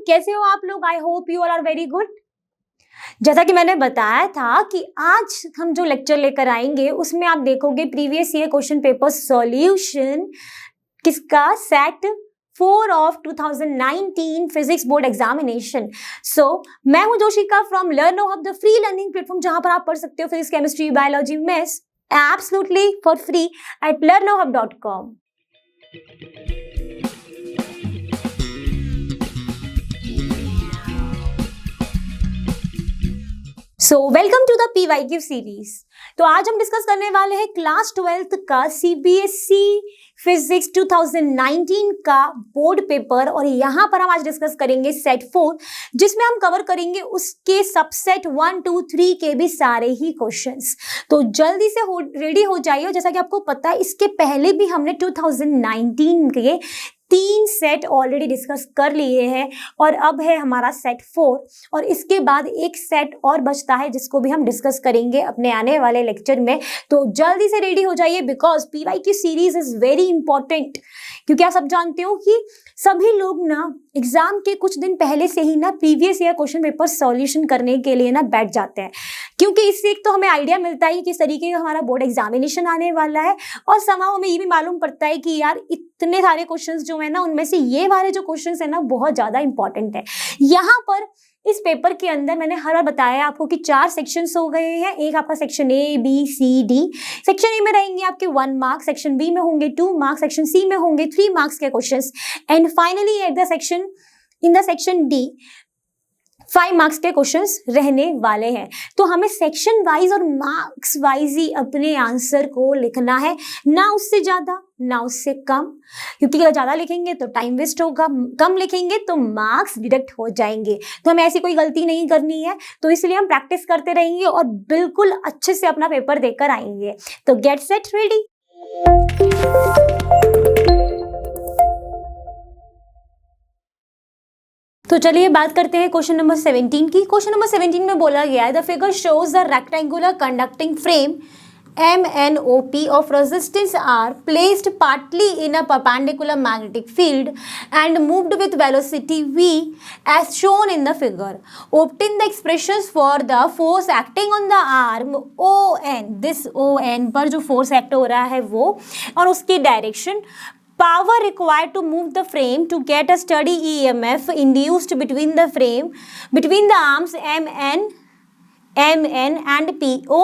कैसे हो आप लोग? I hope you all are very good. जैसा कि मैंने बताया था कि आज हम जो लेक्चर लेकर आएंगे उसमें आप देखोगे previous year question paper solution किसका, set 4 of 2019 physics board examination. मैं हूं Joshika from Learno Hub, the free learning platform जहां पर आप पढ़ सकते हो physics, chemistry, biology, maths absolutely for free at learnohub.com। Welcome to the PYQ series. तो आज हम डिस्कस करने वाले हैं क्लास 12th का CBSE फिजिक्स 2019 का बोर्ड पेपर, और यहाँ पर हम आज डिस्कस करेंगे सेट 4, जिसमें हम कवर करेंगे उसके सबसेट 1, 2, 3 के भी सारे ही क्वेश्चंस। तो जल्दी से रेडी हो जाइए। जैसा कि आपको पता है इसके पहले भी हमने 2019 के 3 सेट ऑलरेडी डिस्कस कर लिए हैं और अब है हमारा सेट 4, और इसके बाद एक सेट और बचता है जिसको भी हम डिस्कस करेंगे अपने आने वाले लेक्चर में। तो जल्दी से रेडी हो जाइए because PYQ series is very important, क्योंकि आप सब जानते हो कि सभी लोग ना एग्जाम के कुछ दिन पहले से ही ना previous year question paper solution करने के लिए ना बैठ जाते हैं, क्योंकि इससे एक तो हमें आइडिया मिलता है कि किस तरीके का हमारा बोर्ड एग्जामिनेशन आने वाला है, और समाव हमें ये भी मालूम पड़ता है कि यार इतने सारे क्वेश्चंस जो है ना उनमें से ये वाले जो क्वेश्चंस है ना बहुत ज्यादा इंपॉर्टेंट है। यहाँ पर इस पेपर के अंदर मैंने हर बार बताया आपको कि 4 सेक्शंस हो गए हैं। एक आपका section A, B, C, D। Section A में रहेंगे आपके 1 मार्क्स, सेक्शन B में होंगे 2 मार्क्स, सेक्शन C में होंगे 3 मार्क्स के questions, and finally at the section in the section D 5 marks के क्वेश्चंस रहने वाले हैं। तो हमें सेक्शन वाइज और मार्क्स वाइज ही अपने आंसर को लिखना है, ना उससे ज्यादा ना उससे कम, क्योंकि अगर ज्यादा लिखेंगे तो टाइम वेस्ट होगा, कम लिखेंगे तो मार्क्स डिडक्ट हो जाएंगे। तो हमें ऐसी कोई गलती नहीं करनी है, तो इसलिए हम प्रैक्टिस करते रहेंगे और बिल्कुल अच्छे से अपना पेपर देकर आएंगे। तो गेट सेट रेडी। तो चलिए बात करते हैं क्वेश्चन नंबर 17 की। क्वेश्चन नंबर 17 में बोला गया है the figure shows the rectangular conducting frame MNOP of resistance R placed partly in a perpendicular magnetic field and moved with velocity V as shown in the figure. Obtain the expressions for the force acting on the arm ON, this ON पर जो force act हो रहा है वो, और उसकी direction, power required to move the frame to get a steady EMF induced between the arms MN and PO।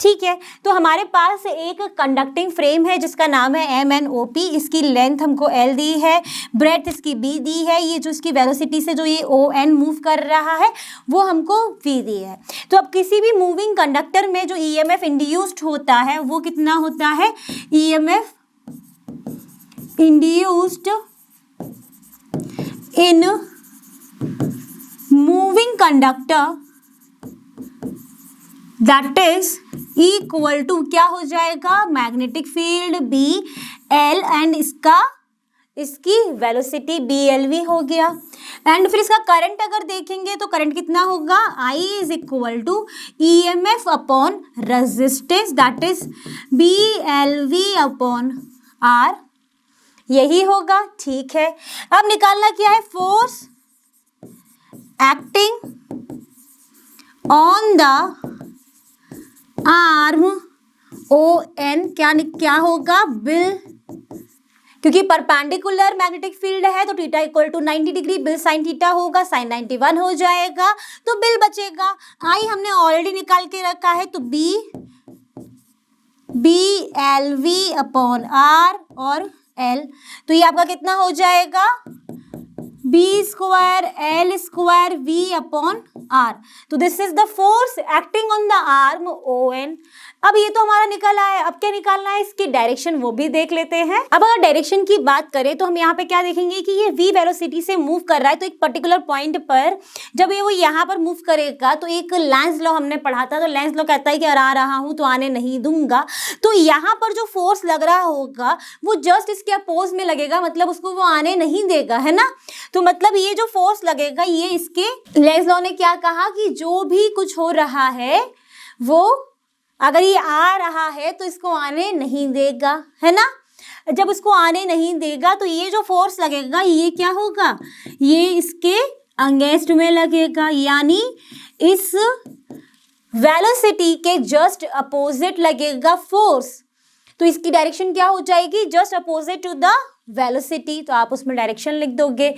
ठीक है, तो हमारे पास एक कंडक्टिंग फ्रेम है जिसका नाम है MNOP। इसकी लेंथ हमको L दी है, ब्रेड्थ इसकी B दी है, ये जो इसकी वेलोसिटी से जो ये ON मूव कर रहा है वो हमको V दी है। तो अब किसी भी मूविंग कंडक्टर में जो EMF इंड्यूस्ड होता है वो कितना होता है, EMF induced in moving conductor that is equal to क्या हो जाएगा, magnetic field B L and इसकी वेलोसिटी BLV हो गया। एंड फिर इसका करंट अगर देखेंगे तो करंट कितना होगा, I is equal to EMF upon resistance that is BLV upon R, यही होगा। ठीक है, अब निकालना क्या है, force acting on the arm ON क्या होगा, बिल, क्योंकि परपेंडिकुलर मैग्नेटिक फील्ड है तो theta equal to 90 degree, BIL sine theta होगा, साइन 91 हो जाएगा, तो बिल बचेगा। आई हमने ऑलरेडी निकाल के रखा है, तो BLV अपॉन R और L, तो ये आपका कितना हो जाएगा, B square L square V upon R। तो this is the force acting on the arm ON। अब ये तो हमारा निकल आया, अब क्या निकालना है, इसकी डायरेक्शन वो भी देख लेते हैं। अब अगर डायरेक्शन की बात करें तो हम यहाँ पे क्या देखेंगे कि ये V वेलोसिटी से मूव कर रहा है, तो एक पर्टिकुलर पॉइंट पर जब ये वो यहाँ पर मूव करेगा तो एक लेंस लॉ हमने पढ़ा था, तो लेंस लॉ कहता है कि अगर आ रहा हूँ तो आने नहीं दूंगा। तो यहाँ पर जो फोर्स लग रहा होगा वो जस्ट इसके अपोज में लगेगा, मतलब उसको वो आने नहीं देगा, है ना। तो मतलब ये जो फोर्स लगेगा ये इसके, लेंस लॉ ने क्या कहा कि जो भी कुछ हो रहा है वो अगर ये आ रहा है तो इसको आने नहीं देगा, है ना। जब इसको आने नहीं देगा तो ये जो फोर्स लगेगा ये क्या होगा, ये इसके अगेंस्ट में लगेगा, यानी इस वेलोसिटी के जस्ट अपोजिट लगेगा फोर्स। तो इसकी डायरेक्शन क्या हो जाएगी, just opposite to the velocity. तो आप उसमें डायरेक्शन लिख दोगे।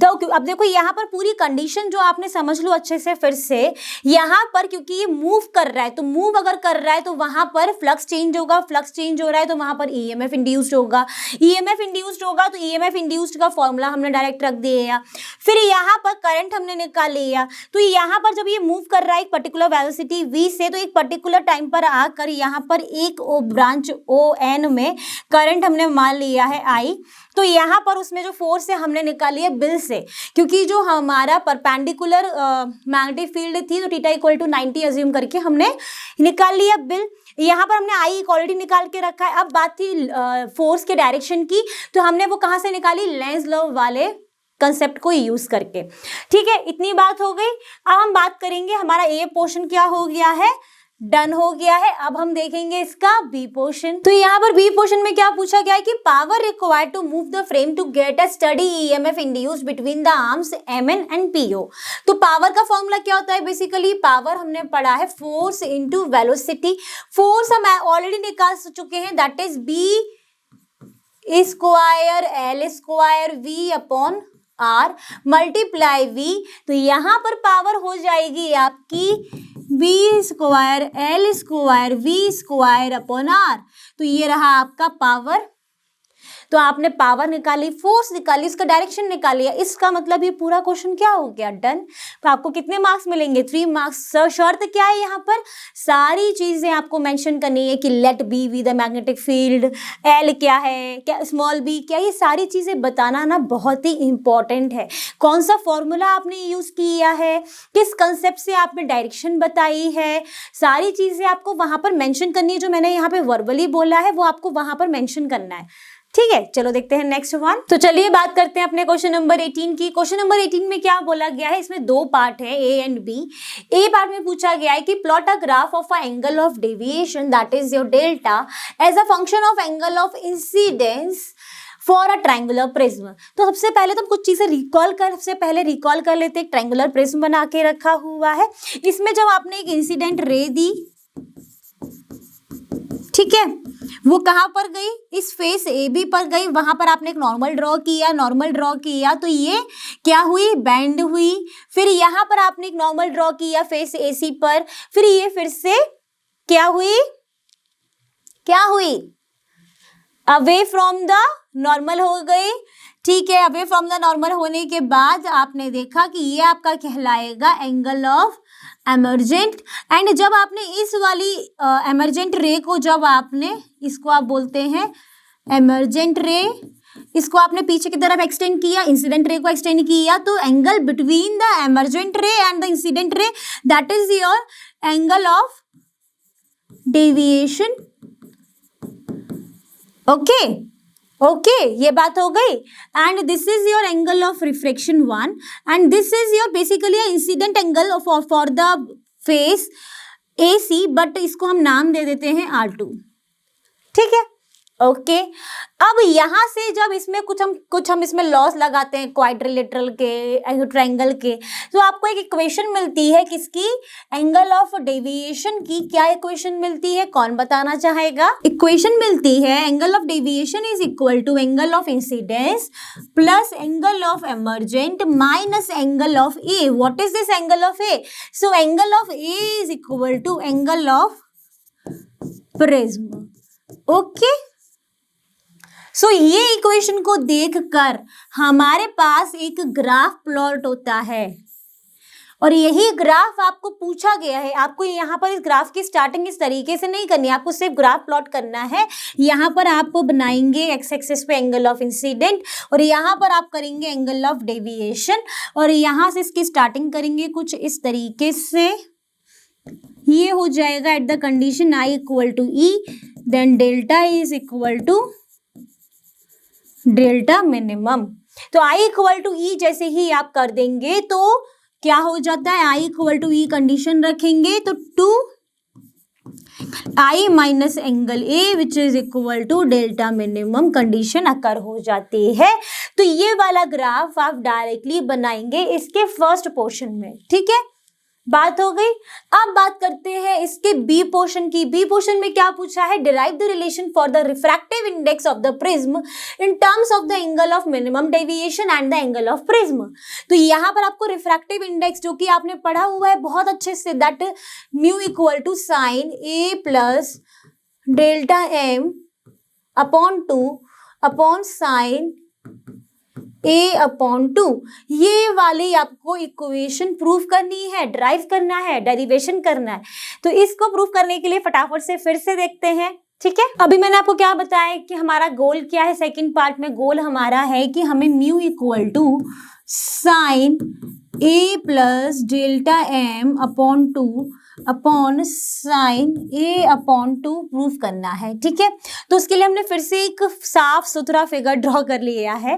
तो अब देखो यहाँ पर पूरी कंडीशन जो आपने समझ लो अच्छे से फिर से। यहाँ पर क्योंकि ये मूव कर रहा है, तो मूव अगर कर रहा है तो वहां पर फ्लक्स चेंज होगा, फ्लक्स चेंज हो रहा है तो वहां पर ईएमएफ इंड्यूस्ड होगा, ईएमएफ इंड्यूस्ड होगा तो ईएमएफ इंड्यूस्ड का फॉर्मूला हमने डायरेक्ट रख दिया। फिर यहाँ पर करंट हमने निकाल लिया। तो यहाँ पर जब ये मूव कर रहा है एक पर्टिकुलर वेलोसिटी v से, तो एक पर्टिकुलर टाइम पर आकर यहाँ पर एक ब्रांच ON में करंट हमने मान लिया है I। तो यहाँ पर उसमें जो फोर्स है हमने निकाली है बिल से, क्योंकि जो हमारा परपेंडिकुलर मैग्नेटिक फील्ड थी तो थीटा इक्वल टू 90 अज्यूम करके हमने निकाल लिया बिल। यहाँ पर हमने आई इक्वालिटी निकाल के रखा है। अब बात थी फोर्स के डायरेक्शन की, तो हमने वो कहाँ से निकाली, लेंज लॉ वाले कंसेप्ट को यूज करके। ठीक है, इतनी बात हो गई। अब हम बात करेंगे हमारा ए पोर्शन क्या हो गया है, डन हो गया है। अब हम देखेंगे इसका बी पोर्शन। तो यहाँ पर बी पोर्शन में क्या पूछा गया है कि power required to move the frame to get a steady EMF induced between the arms MN and PO. तो पावर का फॉर्मूला क्या होता है, बेसिकली पावर हमने पढ़ा है फोर्स इनटू वेलोसिटी। फोर्स हम ऑलरेडी निकाल चुके हैं, that is B square L square V upon R multiply V. तो यहाँ पर पावर हो जाएगी आपकी B square L square V square upon R. तो ये रहा आपका पावर। तो आपने पावर निकाली, फोर्स निकाली, इसका डायरेक्शन निकाल लिया। इसका मतलब ये पूरा क्वेश्चन क्या हो गया, डन। तो आपको कितने मार्क्स मिलेंगे, 3 मार्क्स। शर्त क्या है, यहाँ पर सारी चीजें आपको मेंशन करनी है कि let B be the magnetic field, L क्या है, क्या स्मॉल बी क्या, ये सारी चीजें बताना ना बहुत ही इंपॉर्टेंट है। कौन सा फॉर्मूला आपने यूज किया है, किस कंसेप्ट से आपने डायरेक्शन बताई है, सारी चीजें आपको वहां पर मेंशन करनी है। जो मैंने यहाँ पे वर्बली बोला है वो आपको वहां पर मेंशन करना है। ठीक है, चलो देखते हैं नेक्स्ट वन। तो चलिए बात करते हैं अपने क्वेश्चन नंबर 18 की। क्वेश्चन नंबर 18 में क्या बोला गया है, इसमें 2 पार्ट है, A and B. A part में पूछा गया है कि plot a graph of a angle of deviation that is your delta as a function of angle of incidence for a triangular prism. तो सबसे पहले तो हम कुछ चीजें रिकॉल कर लेते हैं। ट्रायंगुलर प्रिज्म बना के रखा हुआ है, इसमें जब आपने एक इंसिडेंट रे दी, ठीक है, वो कहाँ पर गई, इस फेस ए बी पर गई, वहां पर आपने एक नॉर्मल ड्रॉ किया तो ये क्या हुई, बेंड हुई। फिर यहाँ पर आपने एक नॉर्मल ड्रॉ किया फेस ए सी पर, फिर ये फिर से क्या हुई, अवे फ्रॉम द नॉर्मल हो गई। ठीक है, अवे फ्रॉम द नॉर्मल होने के बाद आपने देखा कि ये आपका कहलाएगा एंगल ऑफ एमर्जेंट। एंड जब आपने इस वाली एमर्जेंट रे को, जब आपने इसको आप बोलते हैं एमर्जेंट रे, इसको आपने पीछे की तरफ एक्सटेंड किया, इंसिडेंट रे को एक्सटेंड किया, तो एंगल बिटवीन द एमर्जेंट रे and the incident ray that is your angle of deviation. Okay, ये बात हो गई। And this is your angle of reflection 1 and this is your basically incident angle for the face AC, but इसको हम नाम दे देते हैं R2। ठीक है, ओके। अब यहाँ से जब इसमें कुछ हम इसमें लॉस लगाते हैं क्वाड्रिलेटरल के, ट्रायंगल के, तो आपको एक इक्वेशन मिलती है किसकी, एंगल ऑफ डेविएशन की। क्या इक्वेशन मिलती है, कौन बताना चाहेगा। इक्वेशन मिलती है angle of deviation is equal to angle of incidence plus angle of emergent minus angle of A. What is this angle of A, so angle of A is equal to angle of prism. Okay, so ये equation को देखकर हमारे पास एक graph plot होता है और यही graph आपको पूछा गया है। आपको यहाँ पर इस ग्राफ की स्टार्टिंग इस तरीके से नहीं करनी है, आपको सिर्फ ग्राफ प्लॉट करना है। यहाँ पर आप बनाएंगे एक्स एक्सिस पे एंगल ऑफ इंसिडेंट और यहाँ पर आप करेंगे एंगल ऑफ डेविएशन और यहाँ से इसकी स्टार्टिंग करेंगे कुछ इस तरीके से। ये हो जाएगा at the condition I equal to E, then delta is equal to delta minimum. तो I इक्वल टू E जैसे ही आप कर देंगे तो क्या हो जाता है, I equal to E condition रखेंगे तो 2 I minus angle A which is equal to delta minimum condition occur हो जाती है। तो ये वाला ग्राफ आप डायरेक्टली बनाएंगे इसके फर्स्ट पोर्शन में, ठीक है, बात हो गई। अब बात करते हैं इसके बी पोर्शन की। बी पोर्शन में क्या पूछा है, derive the relation for the refractive index of the prism in terms of the angle of minimum deviation and the angle of prism. तो यहाँ पर आपको रिफ्रैक्टिव इंडेक्स जो कि आपने पढ़ा हुआ है बहुत अच्छे से, that mu equal to sine A plus delta M upon 2 upon sine A upon 2, ये वाली आपको इक्वेशन प्रूफ करनी है, ड्राइव करना है, डेरिवेशन करना है। तो इसको प्रूफ करने के लिए फटाफट से फिर से देखते हैं, ठीक है। अभी मैंने आपको क्या बताया कि हमारा गोल क्या है, सेकंड पार्ट में गोल हमारा है कि हमें mu equal to sine A plus delta M upon 2 upon sine A upon 2 proof करना है, ठीक है। तो उसके लिए हमने फिर से एक साफ सुथरा फिगर ड्रॉ कर लिया है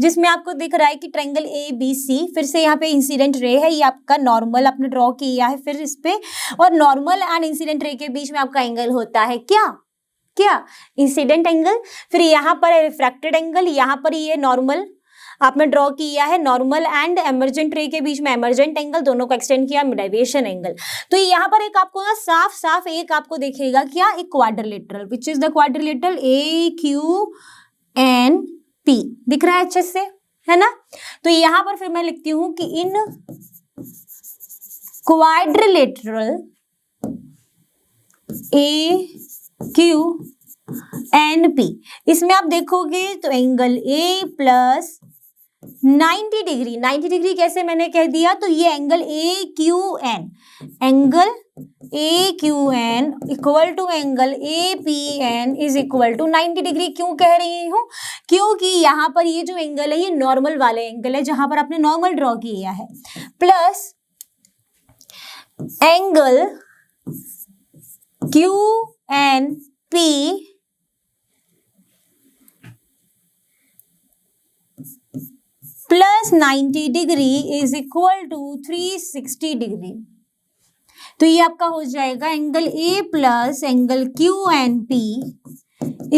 जिसमें आपको दिख रहा है कि ट्रायंगल ए बी सी, फिर से यहाँ पे इंसिडेंट रे है, ये आपका नॉर्मल आपने ड्रॉ किया है फिर इस पे, और नॉर्मल एंड इंसिडेंट रे के बीच में आपका एंगल होता है क्या इंसिडेंट एंगल। फिर यहाँ पर है रिफ्रैक्टेड एंगल, यहाँ पर ये नॉर्मल आपने ड्रॉ किया है, नॉर्मल एंड एमर्जेंट रे के बीच में एमर्जेंट एंगल, दोनों को एक्सटेंड किया डेविएशन एंगल। तो यहाँ पर एक आपको ना साफ साफ एक आपको दिखेगा क्या, एक quadrilateral, which is the quadrilateral A Q N P, दिख रहा है अच्छे से, है ना। तो यहाँ पर फिर मैं लिखती हूँ कि in quadrilateral A Q N P, इसमें आप देखोगे तो angle A plus 90 degree, 90 degree कैसे मैंने कह दिया, तो ये angle A Q N, angle A Q N equal to angle A P N is equal to 90 degree. क्यों कह रही हूँ, क्योंकि यहाँ पर ये जो एंगल है ये नॉर्मल वाले एंगल है जहां पर आपने नॉर्मल ड्रॉ किया है, plus angle Q N P plus 90 degree is equal to 360 degree. तो ये आपका हो जाएगा angle A plus angle Q N P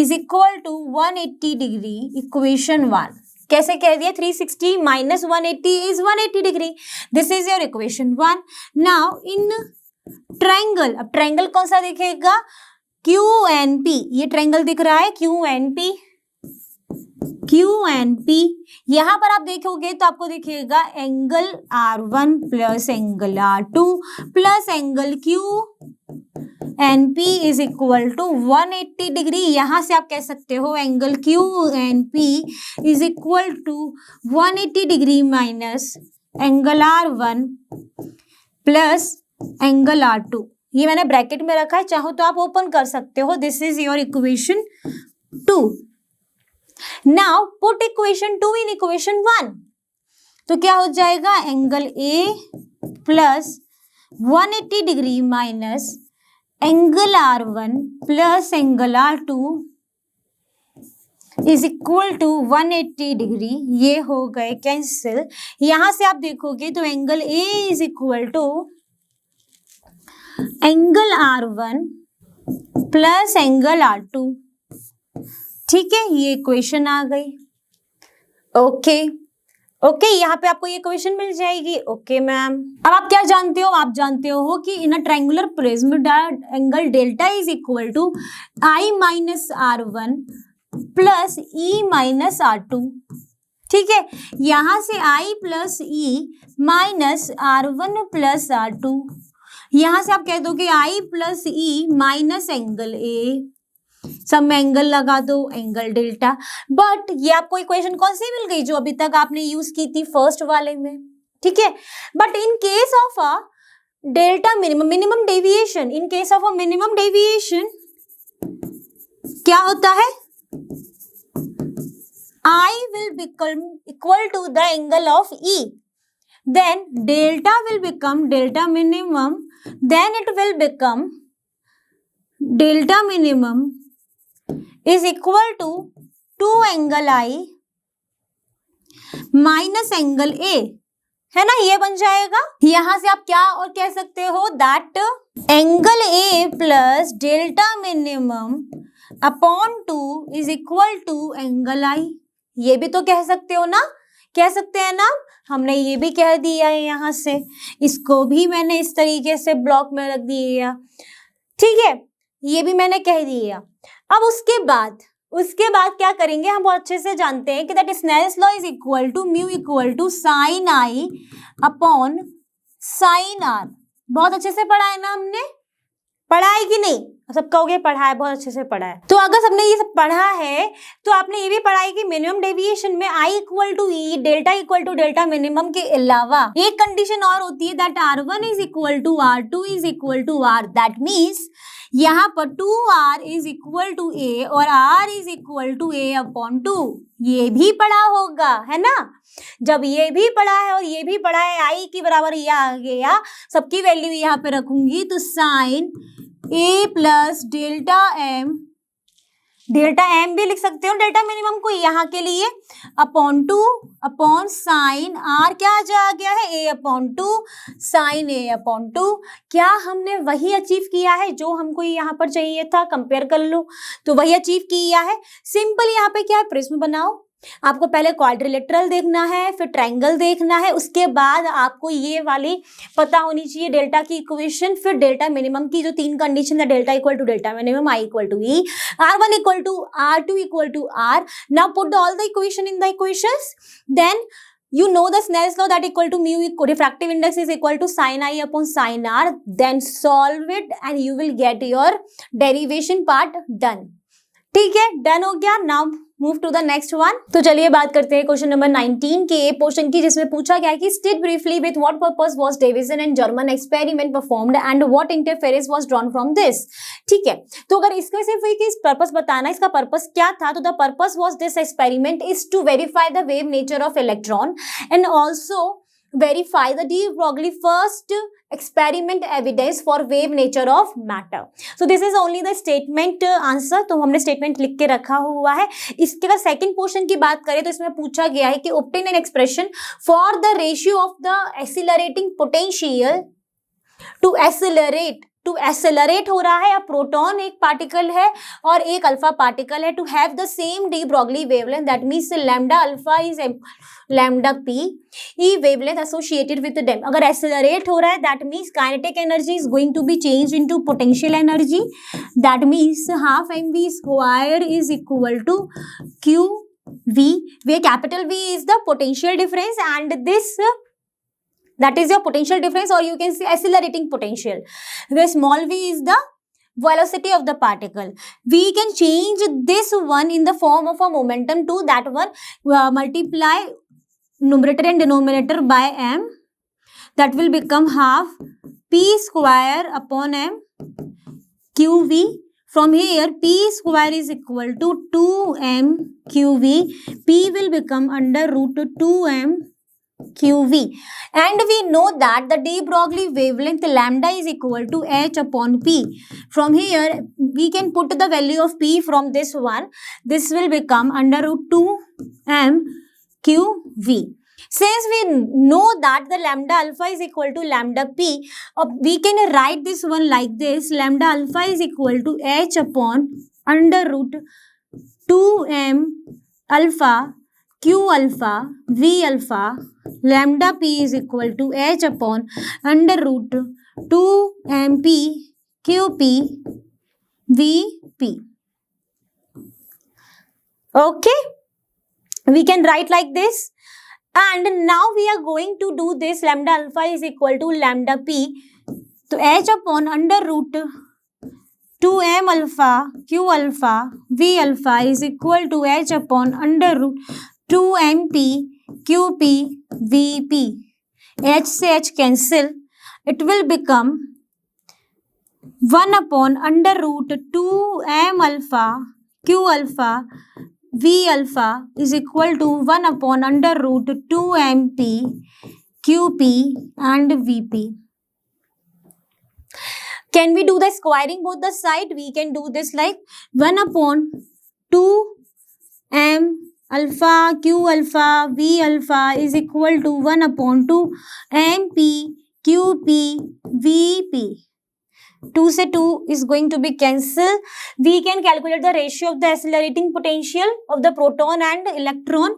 is equal to 180 degree, equation 1। कैसे कह दिया, 360 minus 180 is 180 degree, this is your equation 1। Now in triangle, अब triangle कौन सा दिखेगा, क्यू एन पी, ये ट्रायंगल दिख रहा है Q N P, Q N P, यहां पर आप देखोगे तो आपको दिखेगा angle R1 plus angle R2 plus angle Q N P is equal to 180 degree. यहां से आप कह सकते हो angle Q N P is equal to 180 degree minus angle R1 plus angle R2। ये मैंने ब्रैकेट में रखा है, चाहो तो आप ओपन कर सकते हो, this is your equation 2। Now put equation 2 in equation 1, तो क्या हो जाएगा, angle A plus 180 degree minus angle R1 plus angle R2 is equal to 180 degree. ये हो गए कैंसिल। यहां से आप देखोगे तो angle A is equal to angle R1 plus angle R2, ठीक है, ये इक्वेशन आ गई। ओके, यहाँ पे आपको ये इक्वेशन मिल जाएगी। ओके मैम, अब आप क्या जानते हो, आप जानते हो कि in a triangular prism angle delta is equal to I minus R1 plus E minus R2, ठीक है। यहां से I plus E minus R1 plus R2, यहां से आप कह दो कि I plus E minus angle A, सब में एंगल लगा दो, एंगल डेल्टा। बट ये आपको इक्वेशन कौन सी मिल गई, जो अभी तक आपने यूज की थी फर्स्ट वाले में, ठीक है। But in case of a delta minimum deviation, in case of a minimum deviation क्या होता है, I will become equal to the angle of E, then delta will become delta minimum, then it will become delta minimum is equal to 2 angle I minus angle A, है ना, ये बन जाएगा। यहां से आप क्या और कह सकते हो, that angle A plus delta minimum upon 2 is equal to angle I. ये भी तो कह सकते हो ना, कह सकते हैं ना, हमने ये भी कह दिया है यहाँ से, इसको भी मैंने इस तरीके से ब्लॉक में रख दिया, ठीक है, ये भी मैंने कह दिया। अब उसके बाद क्या करेंगे, हम बहुत अच्छे से जानते हैं कि that Snell's law is equal to mu equal to sine I upon sine R. बहुत अच्छे से पढ़ा है ना हमने, पढ़ा है कि नहीं? सब कहोगे पढ़ा है, बहुत अच्छे से पढ़ा है। तो अगर सबने ये सब पढ़ा है तो आपने ये भी पढ़ा है कि मिनिमम डेविएशन में i equal to e, delta equal to delta minimum के अलावा एक कंडीशन और होती है, that R1 is equal to R2 is equal to R। That means यहाँ पर 2R is equal to A और R is equal to A upon 2। ये भी पढ़ा होगा, है ना? जब ये भी पढ़ा है और ये भी पढ़ा है, आई की बराबर ये आ गया, सबकी वैल्यू यहाँ पे रखूंगी, तो sign A plus delta M भी लिख सकते हो डेल्टा मिनिमम को यहाँ के लिए, अपॉन 2 अपॉन साइन आर क्या आ गया है, ए अपॉन 2 साइन ए अपॉन 2। क्या हमने वही अचीव किया है जो हमको यहाँ पर चाहिए था? कंपेयर कर लो, तो वही अचीव किया है। सिंपल यहाँ पे क्या है, प्रिज्म बनाओ। आपको पहले क्वाड्रिलेटरल देखना है, फिर ट्रायंगल देखना है, उसके बाद आपको ये वाली पता होनी चाहिए डेल्टा की इक्वेशन, फिर डेल्टा मिनिमम की जो 3 कंडीशन है, delta equal to delta minimum, I equal to E, R1 equal to R2 equal to R। Now put all the equation in the equations, then you know the Snell's law that equal to mu refractive index is equal to sin I upon sin R, then solve it and you will get your derivation part done। ठीक है, done हो गया। Now move to the next one. तो चलिए बात करते हैं question number 19 के पोर्शन की, जिसमें पूछा गया है कि state briefly with what purpose was Davisson and Germer experiment performed and what interference was drawn from this. ठीक है, तो अगर इसको सिर्फ इस पर्पस बताना, इसका पर्पस क्या था, तो the purpose was this experiment is to verify the wave nature of electron and also verify the de Broglie first experiment evidence for wave nature of matter। so this is only the statement answer। तो हमने statement लिख के रखा हुआ है। इसके बाद second portion की बात करें तो इसमें पूछा गया है कि obtain an expression for the ratio of the accelerating potential to accelerate हो रहा है, अब प्रोटॉन एक पार्टिकल है और एक अल्फा पार्टिकल है, to have the same de Broglie wavelength, that means lambda alpha is lambda P E wavelength associated with them. अगर एक्सेलरेट हो रहा है that means kinetic energy is going to be change into potential energy, that means half mv square is equal to Q V, where capital V is the potential difference and this that is your potential difference, or you can say accelerating potential, where small v is the velocity of the particle। we can change this one in the form of a momentum to that one, multiply numerator and denominator by m, that will become half p square upon m qv। from here p square is equal to 2m qv, p will become under root 2m qv, and we know that the de Broglie wavelength lambda is equal to h upon p। from here we can put the value of p from this one, this will become under root 2m qv। since we know that the lambda alpha is equal to lambda p, we can write this one like this, lambda alpha is equal to h upon under root 2m alpha q alpha v alpha, lambda p is equal to h upon under root 2mp qp vp। okay, we can write like this, and now we are going to do this, lambda alpha is equal to lambda p, तो h upon under root 2m alpha q alpha v alpha is equal to h upon under root 2mp qp vp, h से h cancel, it will become 1 upon under root 2m alpha q alpha v alpha is equal to 1 upon under root 2mp qp and vp। can we do the squaring both the side? we can do this like 1 upon 2m alpha q alpha v alpha is equal to 1 upon 2 mp qp vp। 2 से 2 is going to be cancel. We can calculate the ratio of the accelerating potential of the proton and electron.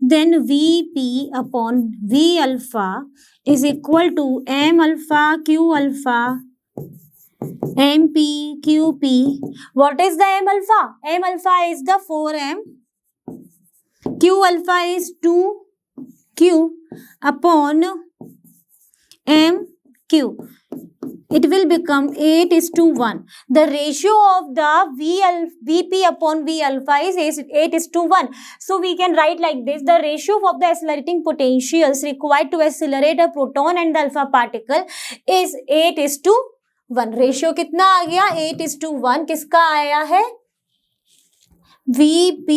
Then Vp upon V alpha is equal to m alpha q alpha mp qp. What is the m alpha? M alpha is the 4m, q alpha is 2q upon mq. It will become 8:1. The ratio of the Vp upon V alpha is 8:1. So we can write like this: the ratio of the accelerating potentials required to accelerate a proton and the alpha particle is 8:1. Ratio कितना आ गया? 8:1. किसका आया है? Vp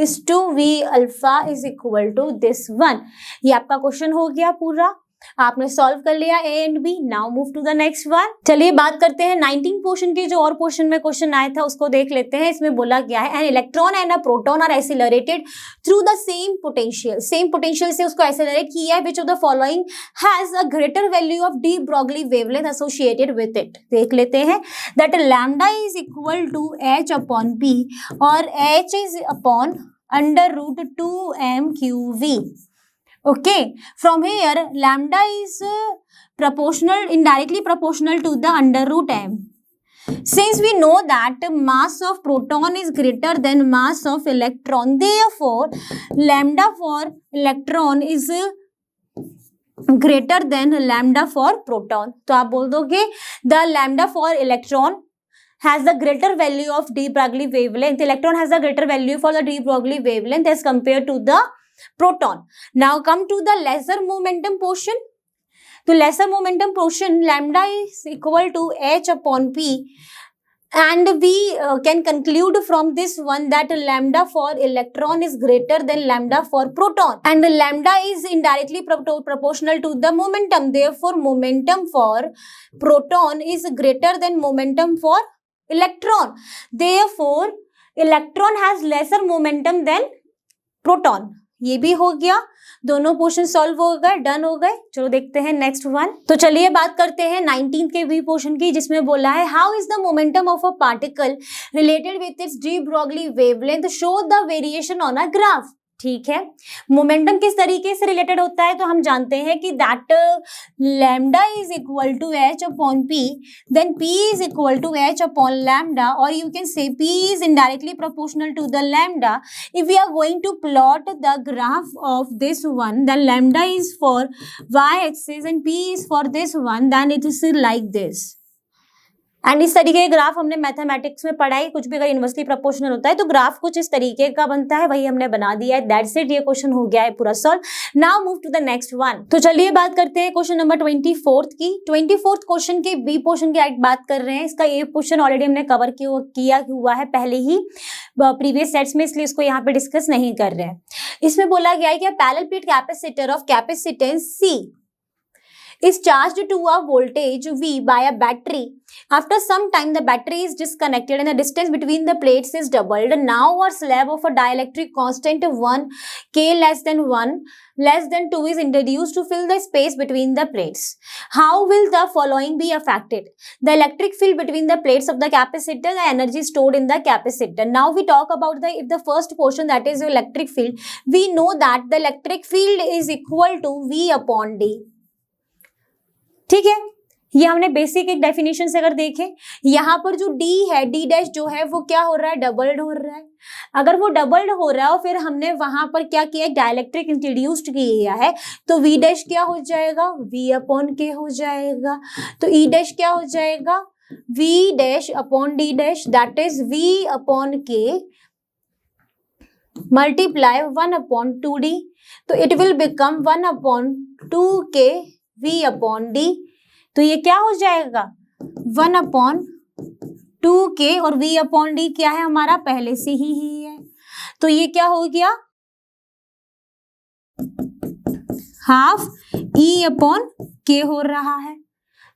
is to V alpha is equal to this one. ये आपका question हो गया पूरा, आपने सॉल्व कर लिया A and B. Now move to the next one. चलिए बात करते हैं 19 पोर्शन के. जो और पोर्शन में क्वेश्चन आया था उसको देख लेते हैं. इसमें बोला गया है an electron and a proton are accelerated through the same potential. Same potential से उसको एक्सीलरेट किया है. Which of the following has a greater value of de Broglie wavelength associated with it. देख लेते हैं. That lambda is equal to h upon p और h is upon √2m⁴V. Okay, from here lambda is indirectly proportional to the √m. Since we know that mass of proton is greater than mass of electron, therefore lambda for electron is greater than lambda for proton. तो आप बोल दोगे the lambda for electron has the greater value of de Broglie wavelength. Electron has the greater value for the de Broglie wavelength as compared to the proton. Now come to the lesser momentum portion. तो lesser momentum portion lambda is equal to h upon p, and we can conclude from this one that lambda for electron is greater than lambda for proton, and lambda is indirectly proportional to the momentum. Therefore momentum for proton is greater than momentum for electron. Therefore electron has lesser momentum than proton. ये भी हो गया. दोनों portion solve हो गए, done हो गए. चलो देखते हैं नेक्स्ट वन. तो चलिए बात करते हैं 19 के बी पोर्शन की, जिसमें बोला है how is the momentum of a particle related with its D Broglie wavelength, show the variation on a graph. ठीक है, मोमेंटम किस तरीके से रिलेटेड होता है तो हम जानते हैं कि that lambda is equal to h upon p, then p is equal to h upon lambda, और you can say p is indirectly proportional to the lambda. If we are going to plot the graph of this one, then lambda is for y axis and p is for this one, then it is like this. And इस तरीके के graph हमने mathematics में पढ़ा है. कुछ भी अगर इनवर्सली प्रोपोर्शनल होता है तो ग्राफ कुछ इस तरीके का बनता है, वही हमने बना दिया है. दैट्स इट, ये क्वेश्चन हो गया है पूरा solve. Now move to the next one. तो चलिए बात करते हैं क्वेश्चन नंबर 24 की. 24 क्वेश्चन के बी पोर्शन की बात कर रहे हैं. इसका ए पोर्शन ऑलरेडी हमने कवर किया हुआ है पहले ही प्रीवियस सेट्स में, इसलिए इसको यहाँ पे डिस्कस नहीं कर रहे हैं. इसमें बोला गया है कि parallel plate capacitor of capacitance C is charged to a voltage V by a battery. After some time the battery is disconnected and the distance between the plates is doubled. Now a slab of a dielectric constant 1 K less than 2 is introduced to fill the space between the plates. How will the following be affected? The electric field between the plates of the capacitor, the energy stored in the capacitor. Now we talk about the first portion, that is the electric field. We know that the electric field is equal to V upon D. ठीक है, ये हमने basic एक definition से अगर देखें, यहाँ पर जो डी है, डी डैश जो है वो क्या हो रहा है? डबल्ड हो रहा है. अगर वो डबल्ड हो रहा है और फिर हमने वहां पर क्या किया? डाइलेक्ट्रिक इंट्रोड्यूस्ड किया है, तो वी डैश क्या हो जाएगा? वी अपॉन के हो जाएगा. तो ई डैश क्या हो जाएगा? V dash upon D dash, that is V upon K multiply 1/2d. तो it will become 1/2k V upon D. तो ये क्या हो जाएगा? 1/2k और V upon D क्या है हमारा? पहले से ही है. तो ये क्या हो गया? हाफ E अपॉन K हो रहा है.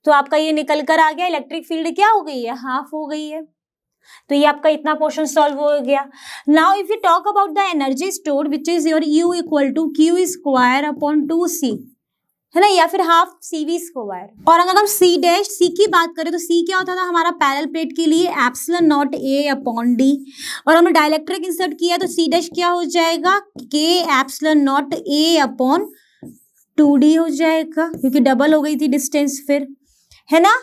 तो आपका ये निकल कर आ गया, इलेक्ट्रिक फील्ड क्या हो गई है? हाफ हो गई है. तो ये आपका इतना पोर्शन सॉल्व हो गया. Now if you talk about the energy stored, which is your U equal to Q² upon 2C. है ना, या फिर हाफ CV स्क्वायर। और अगर हम C की बात करें तो C क्या होता था हमारा पैरेलल प्लेट के लिए epsilon naught A upon D, और हमने डाइलेक्ट्रिक इंसर्ट किया तो C क्या हो जाएगा K epsilon naught A upon 2D हो जाएगा, क्योंकि डबल हो गई थी डिस्टेंस फिर, है ना,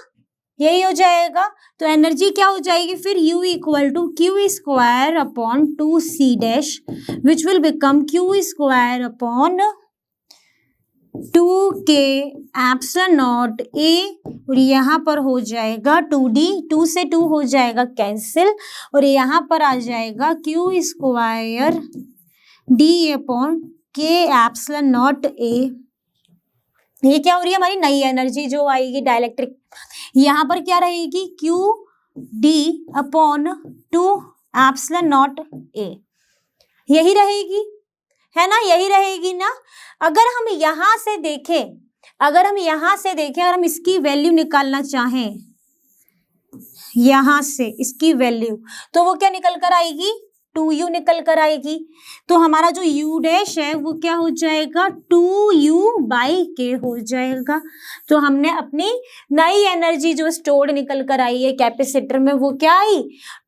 यही हो जाएगा। तो एनर्जी क्या हो जाएगी फिर U equal to Q square upon 2C dash which will become Q square upon 2K epsilon naught A, और यहाँ पर हो जाएगा 2D, 2 से 2 हो जाएगा कैंसिल, और यहाँ पर आ जाएगा Q square D upon K epsilon naught A। ये क्या हो रही है हमारी नई एनर्जी जो आएगी डाइलेक्ट्रिक, यहाँ पर क्या रहेगी QD upon 2 epsilon naught A, यही रहेगी, है ना, यही रहेगी ना। अगर हम यहां से देखें, अगर हम इसकी वैल्यू निकालना चाहें, यहां से इसकी वैल्यू, तो वो क्या निकल कर आएगी 2U निकल कर आएगी। तो हमारा जो U डैश है वो क्या हो जाएगा 2U बाई K हो जाएगा। तो हमने अपनी नई एनर्जी जो स्टोर्ड निकल कर आई है कैपेसिटर में वो क्या आई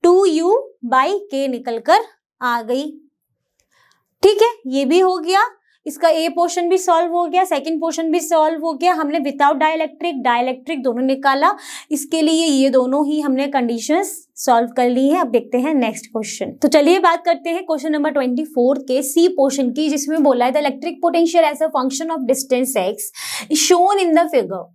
2U बाई K निकल कर आ गई। ठीक है, ये भी हो गया, इसका ए पोर्शन भी सॉल्व हो गया, सेकंड पोर्शन भी सॉल्व हो गया। हमने विदाउट डाइलेक्ट्रिक दोनों निकाला, इसके लिए ये दोनों ही हमने कंडीशंस सॉल्व कर ली है। अब देखते हैं नेक्स्ट क्वेश्चन। तो चलिए बात करते हैं क्वेश्चन नंबर 24 के सी पोर्शन की, जिसमें बोला है the electric potential as a function of distance x shown in the figure,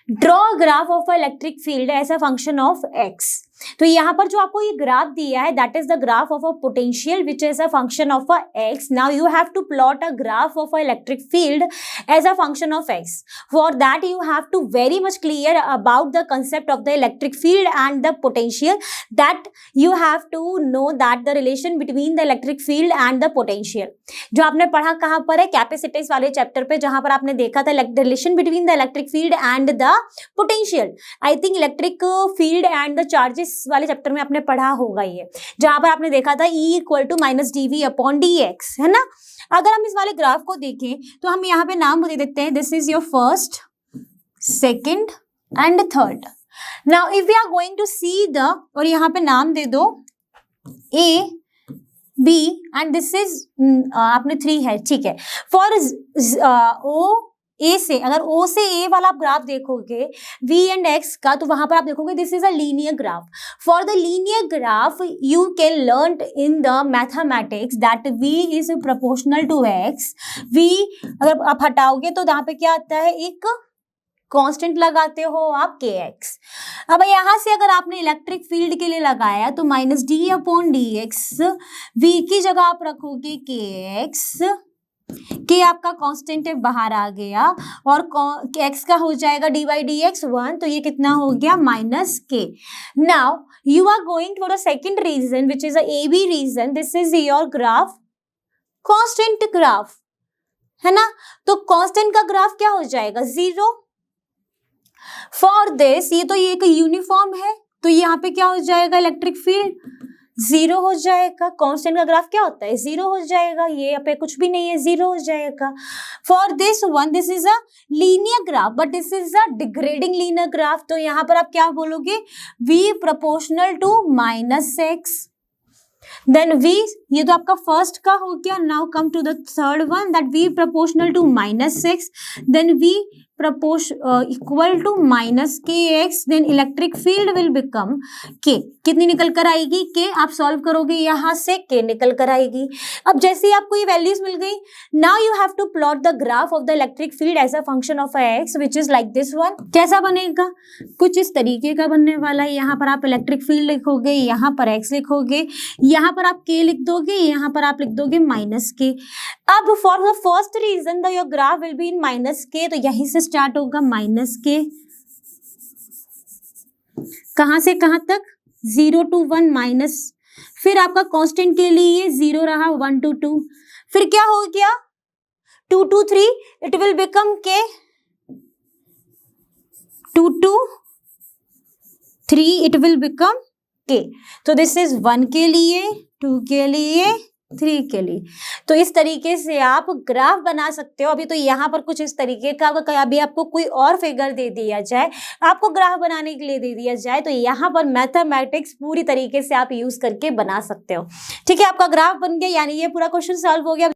draw graph of a electric field as a function of x। तो यहाँ पर जो आपको ये ग्राफ दिया है that is the graph of a potential which is a function of a x। Now you have to plot a graph of a electric field as a function of x। For that you have to very much clear about the concept of the electric field and the potential, that you have to know that the relation between the electric field and the potential. जो आपने पढ़ा कहाँ पर है capacitance वाले chapter पे, जहां पर आपने देखा था relation between the electric field and the potential. I think electric field and the charges वाले चैप्टर में आपने पढ़ा होगा ये, जहां पर आपने देखा था E equal to minus dV upon dx, है ना। अगर हम इस वाले ग्राफ को देखें तो हम यहाँ पे नाम दे देते हैं, this is your first, second and third. Now if we are going to see the, और यहाँ पे नाम दे दो A B and this is आपने 3 है, ठीक है। फॉर O A से, अगर O से A वाला आप ग्राफ देखोगे V एंड X का, तो वहां पर आप देखोगे this is a linear graph. For the linear graph you can learn in the mathematics that V is proportional to X। V अगर आप हटाओगे तो यहाँ पे क्या आता है, एक कांस्टेंट लगाते हो आप kx। अब यहाँ से अगर आपने इलेक्ट्रिक फील्ड के लिए लगाया तो minus d upon dx, V की जगह आप रखोगे kx, के आपका कांस्टेंट है बाहर आ गया, और x का हो जाएगा डी बाई डी एक्स 1, तो ये कितना हो गया minus K. Now you are going for a second region which is A B region, this is your graph constant graph, है ना। तो कांस्टेंट का ग्राफ क्या हो जाएगा 0। फॉर दिस ये तो ये एक यूनिफॉर्म है, तो यहाँ पे क्या हो जाएगा इलेक्ट्रिक फील्ड 0 हो जाएगा। कांस्टेंट का ग्राफ क्या होता है 0 हो जाएगा, ये यहाँ पे कुछ भी नहीं है 0 हो जाएगा। For this one this is a linear graph but this is a degrading linear graph, तो यहाँ पर आप क्या बोलोगे V proportional to minus x, then V, ये तो आपका फर्स्ट का हो गया। Now come to the third one that V proportional to minus x, then V equal to minus k x, then electric field will become k. कितनी निकल कर आएगी के, आप सॉल्व करोगे यहाँ से के निकल कर आएगी। अब जैसे ही आपको ये वैल्यूज मिल गई, now you have to plot the graph of the electric field as a function of X which is like this one. कैसा बनेगा, कुछ इस तरीके का बनने वाला है। यहाँ पर आप इलेक्ट्रिक फील्ड लिखोगे, यहाँ पर एक्स लिखोगे, यहाँ पर आप के लिख दोगे, यहाँ पर आप लिख दोगे माइनस के। अब for the first region the your graph will be in minus K, तो यहीं से स्टार्ट होगा माइनस के, कहां से कहां तक 0 to 1 माइनस, फिर आपका कांस्टेंट के लिए 0 रहा 1 to 2, फिर क्या हो गया 2 to 3 इट विल बिकम के, 2 to 3 इट विल बिकम के। तो दिस इज 1 के लिए, 2 के लिए, 3 के लिए। तो इस तरीके से आप ग्राफ बना सकते हो। अभी तो यहाँ पर कुछ इस तरीके का, अगर अभी आपको कोई और फिगर दे दिया जाए, आपको ग्राफ बनाने के लिए दे दिया जाए, तो यहाँ पर मैथमेटिक्स पूरी तरीके से आप यूज करके बना सकते हो। ठीक है, आपका ग्राफ बन गया, यानी ये पूरा क्वेश्चन सॉल्व हो गया।